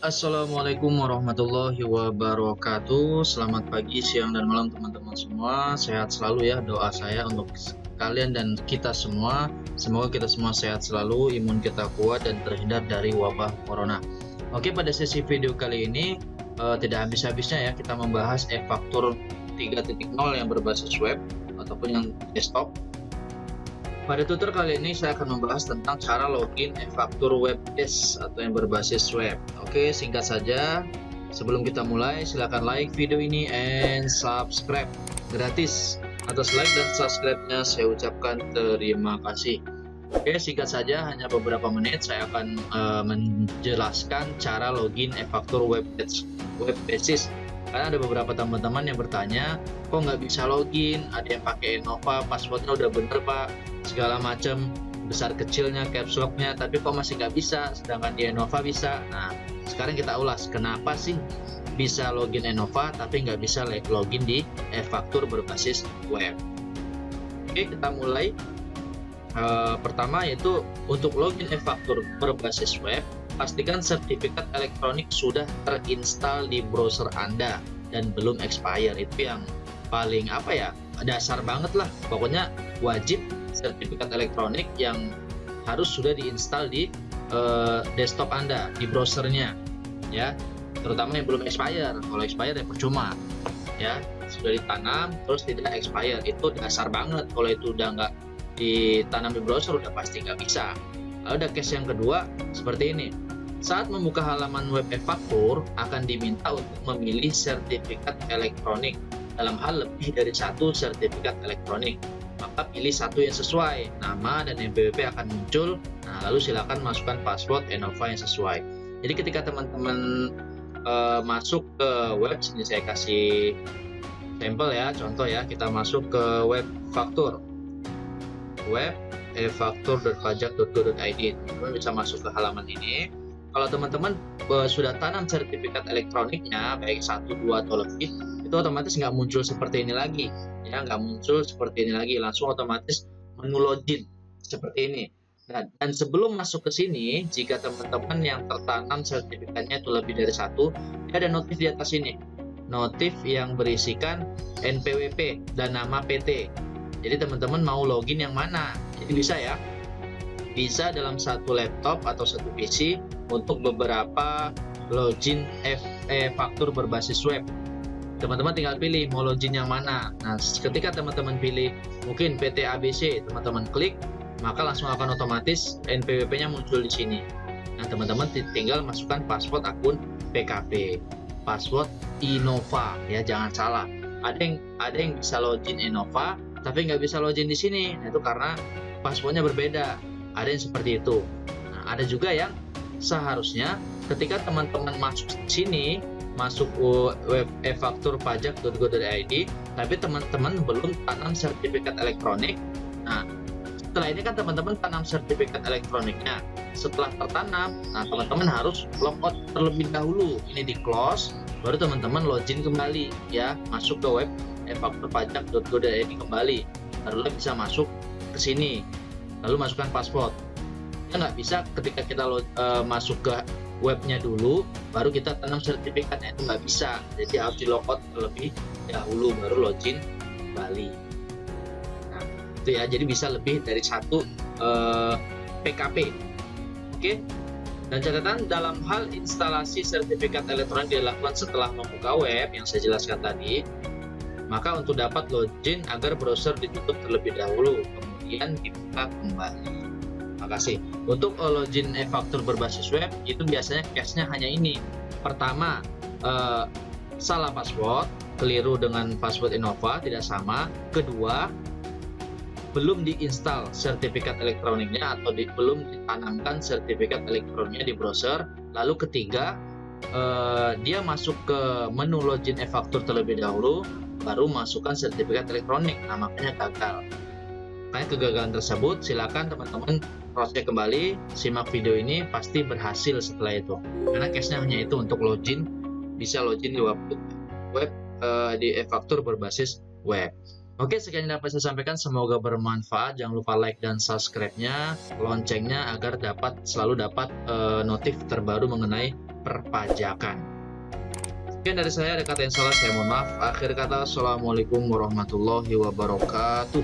Assalamualaikum warahmatullahi wabarakatuh. Selamat pagi, siang, dan malam teman-teman semua. Sehat selalu ya, doa saya untuk kalian dan kita semua. Semoga kita semua sehat selalu, imun kita kuat, dan terhindar dari wabah corona. Oke, pada sesi video kali ini tidak habis-habisnya ya kita membahas e-faktur 3.0 yang berbasis web ataupun yang desktop. Pada tutor kali ini saya akan membahas tentang cara login e-faktur web-based atau yang berbasis web. Oke, singkat saja. Sebelum kita mulai, silakan like video ini and subscribe. Gratis. Atas like dan subscribe-nya saya ucapkan terima kasih. Oke, singkat saja, hanya beberapa menit saya akan menjelaskan cara login e-faktur web-basis. Karena ada beberapa teman-teman yang bertanya, kok nggak bisa login, ada yang pakai Innova, passwordnya udah bener pak, segala macam, besar kecilnya, caps lock-nya, tapi kok masih nggak bisa, sedangkan di Innova bisa. Nah, sekarang kita ulas, kenapa sih bisa login Innova, tapi nggak bisa login di e-faktur berbasis web. Oke, kita mulai. Pertama yaitu untuk login e-faktur berbasis web, pastikan sertifikat elektronik sudah terinstal di browser Anda dan belum expire. Itu yang paling dasar banget lah. Pokoknya wajib sertifikat elektronik yang harus sudah diinstal di desktop Anda, di browsernya ya. Terutama yang belum expire. Kalau expire ya percuma ya. Sudah ditanam terus tidak expire, itu dasar banget. Kalau itu udah nggak ditanam di browser udah pasti nggak bisa. Lalu ada case yang kedua seperti ini. Saat membuka halaman web e-faktur akan diminta untuk memilih sertifikat elektronik dalam hal lebih dari satu sertifikat elektronik. Maka pilih satu yang sesuai, nama dan NPWP akan muncul. Nah, lalu silakan masukkan password Innova yang sesuai. Jadi ketika teman-teman masuk ke web, sini saya kasih sampel ya, contoh ya, kita masuk ke web faktur. Web e-faktur.pajak.go.id. Teman-teman bisa masuk ke halaman ini. Kalau teman-teman sudah tanam sertifikat elektroniknya baik 1, 2 atau lebih, itu otomatis nggak muncul seperti ini lagi ya, nggak muncul seperti ini lagi, langsung otomatis menu login seperti ini. Nah, dan sebelum masuk ke sini, jika teman-teman yang tertanam sertifikatnya itu lebih dari satu, ada notif di atas ini, notif yang berisikan NPWP dan nama PT. Jadi teman-teman mau login yang mana? Jadi bisa ya, bisa dalam satu laptop atau satu PC untuk beberapa login e-faktur berbasis web. Teman-teman tinggal pilih mau login yang mana. Nah, ketika teman-teman pilih mungkin PT ABC, teman-teman klik, maka langsung akan otomatis NPWP-nya muncul di sini. Nah, teman-teman tinggal masukkan password akun PKP, password Innova ya, jangan salah. Ada yang bisa login Innova tapi nggak bisa login di sini. Nah, itu karena passwordnya berbeda. Ada yang seperti itu. Nah, ada juga yang seharusnya ketika teman-teman masuk sini, masuk web e-faktur pajak.go.id, tapi teman-teman belum tanam sertifikat elektronik. Nah, setelah ini kan teman-teman tanam sertifikat elektroniknya. Setelah tertanam, nah teman-teman harus logout terlebih dahulu. Ini di close, baru teman-teman login kembali ya, masuk ke web e-faktur pajak.go.id kembali, barulah bisa masuk ke sini, lalu masukkan password. Ya nggak bisa ketika kita masuk ke webnya dulu baru kita tanam sertifikatnya, itu nggak bisa. Jadi harus di logout terlebih dahulu baru login kembali. Nah, itu ya, jadi bisa lebih dari satu PKP. Oke. Dan catatan dalam hal instalasi sertifikat elektronik dilakukan setelah membuka web yang saya jelaskan tadi. Maka untuk dapat login agar browser ditutup terlebih dahulu, kemudian dibuka kembali. Makasih. Untuk login e-faktur berbasis web itu biasanya case-nya hanya ini. Pertama, salah password, keliru dengan password Innova, tidak sama. Kedua, belum diinstal sertifikat elektroniknya atau belum ditanamkan sertifikat elektroniknya di browser. Lalu ketiga, dia masuk ke menu login e-faktur terlebih dahulu, baru masukkan sertifikat elektronik. Nah, makanya gagal. Makanya kegagalan tersebut, silakan teman-teman proses kembali, simak video ini, pasti berhasil setelah itu. Karena case-nya hanya itu untuk login, bisa login di web di e-faktur berbasis web. Oke, sekian yang dapat saya sampaikan. Semoga bermanfaat. Jangan lupa like dan subscribe-nya, loncengnya agar selalu dapat notif terbaru mengenai perpajakan. Sekian dari saya, ada kata yang salah, saya mohon maaf. Akhir kata, Assalamualaikum warahmatullahi wabarakatuh.